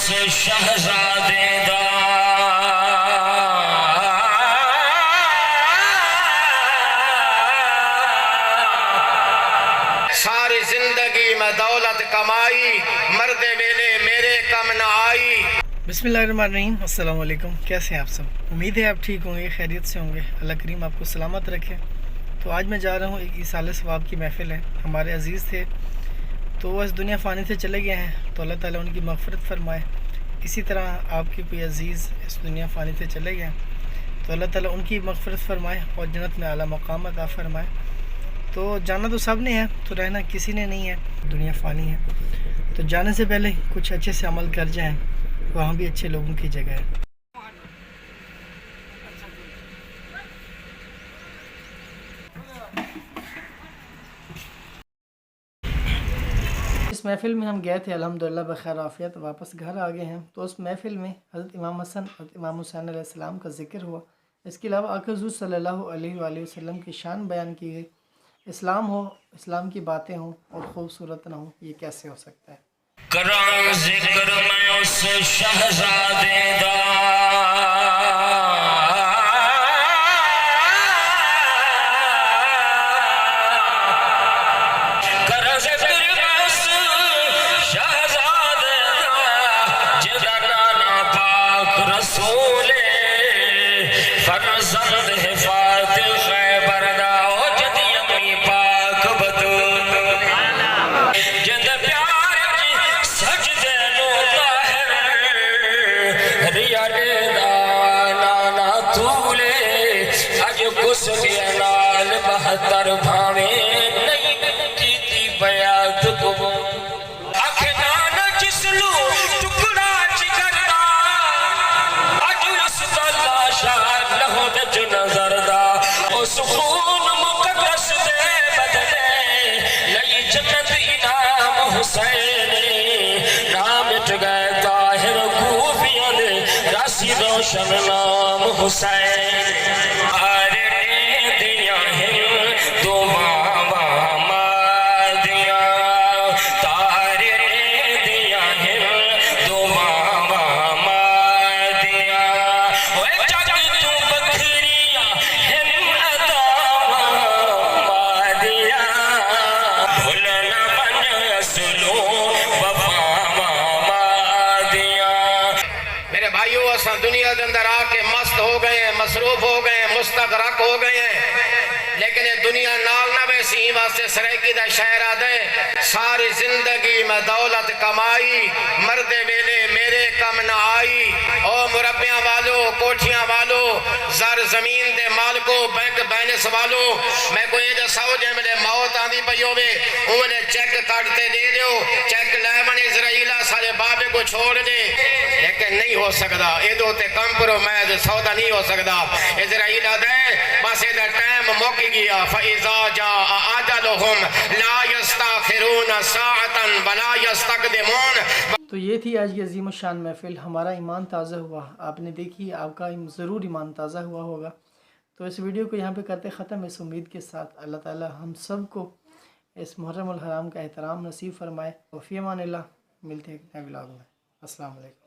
اس شہزادے دا ساری زندگی میں دولت کمائی، مرد ویلے میرے کم نہ آئی۔ بسم اللہ الرحمن الرحیم۔ السلام علیکم، کیسے ہیں آپ سب؟ امید ہے آپ ٹھیک ہوں گے، خیریت سے ہوں گے، اللہ کریم آپ کو سلامت رکھے۔ تو آج میں جا رہا ہوں، ایک ایصال ثواب کی محفل ہے، ہمارے عزیز تھے تو وہ اس دنیا فانی سے چلے گئے ہیں، تو اللہ تعالیٰ ان کی مغفرت فرمائے۔ اسی طرح آپ کے کوئی عزیز اس دنیا فانی سے چلے گئے ہیں تو اللہ تعالیٰ ان کی مغفرت فرمائے اور جنت میں اعلیٰ مقام عطا فرمائے۔ تو جانا تو سب نے ہے، تو رہنا کسی نے نہیں ہے، دنیا فانی ہے، تو جانے سے پہلے کچھ اچھے سے عمل کر جائیں، وہاں بھی اچھے لوگوں کی جگہ ہے۔ اس محفل میں ہم گئے تھے، الحمدللہ بخیر عافیت، واپس گھر آ گئے ہیں۔ تو اس محفل میں حضرت امام حسن اور امام حسین علیہ السلام کا ذکر ہوا۔ اس کے علاوہ آقا حضور صلی اللہ علیہ وآلہ وسلم کی شان بیان کی گئی۔ اسلام ہو، اسلام کی باتیں ہوں اور خوبصورت نہ ہوں، یہ کیسے ہو سکتا ہے؟ کراں ذکر میں اس شہزادے دا کراں ذکر میں اس شہزادے دا جدا نانا پاک رسول فرزند حفاظت خیبر دا او جدی امی پاک بطول جد پیار سجدے نو ظاہر ریا دینا نانا تولے اج کس گیا نال 72 بھاوے نہیں کیتی بیعت کو اکھ نانا جس لو ٹکڑا جگر دا اج اس دا لاشا لہو وچ نظر دا اس خون مقدس دے بدلے لئی جنت انعام حسین نام مٹ گئے طاہر کوفیاں دے راسی روشن نام حسین آرے دیاں ہیں دو ماں مادیاں تارے دیاں ہیں دو ماں مادیاں اوے جگ تو بکھریاں ہیں عطا مادیاں بھولنا من اصلوں وفا مادیاں۔ میرے بھائیو، اساں دنیا دے اندر آ کے مست ہو گئے ہیں، مصروف ہو گئے ہیں، مستغرق ہو گئے ہیں، لیکن یہ دنیا نال نہ ویسی واسطے سرائکی دا شہر آدھے ساری زندگی میں دولت کمائی، مرد ویلے میرے کم نہ آئی۔ او مربیاں والو، کوٹھیاں والو، زر زمین دے مالکو، بینک بینس والو، میں کوئی یہ سو جے ملے موت آندھی پئیو میں انہیں چیک کاٹتے دے دیو، چیک لے من اسرائیلہ سارے بابے کو چھوڑ دے، لیکن نہیں ہو سکتا، یہ دو تے کمپرومائز سودا نہیں ہو سکتا۔ اسرائیلہ دے بس یہ ٹائم موکی گیا، فَإِذَا جَاءَ أَجَلُهُمْ لَا يَسْتَأْخِرُونَ سَاعَةً وَلَا يَسْتَقْدِمُونَ۔ تو یہ تھی آج کی عظیم الشان محفل، ہمارا ایمان تازہ ہوا، آپ نے دیکھی، آپ کا ضرور ایمان تازہ ہوا ہوگا۔ تو اس ویڈیو کو یہاں پہ کرتے ختم، اس امید کے ساتھ اللہ تعالی ہم سب کو اس محرم الحرام کا احترام نصیب فرمائے۔ وفی امان اللہ، ملتے ہیں ایک نئے ولاگ میں۔ السلام علیکم۔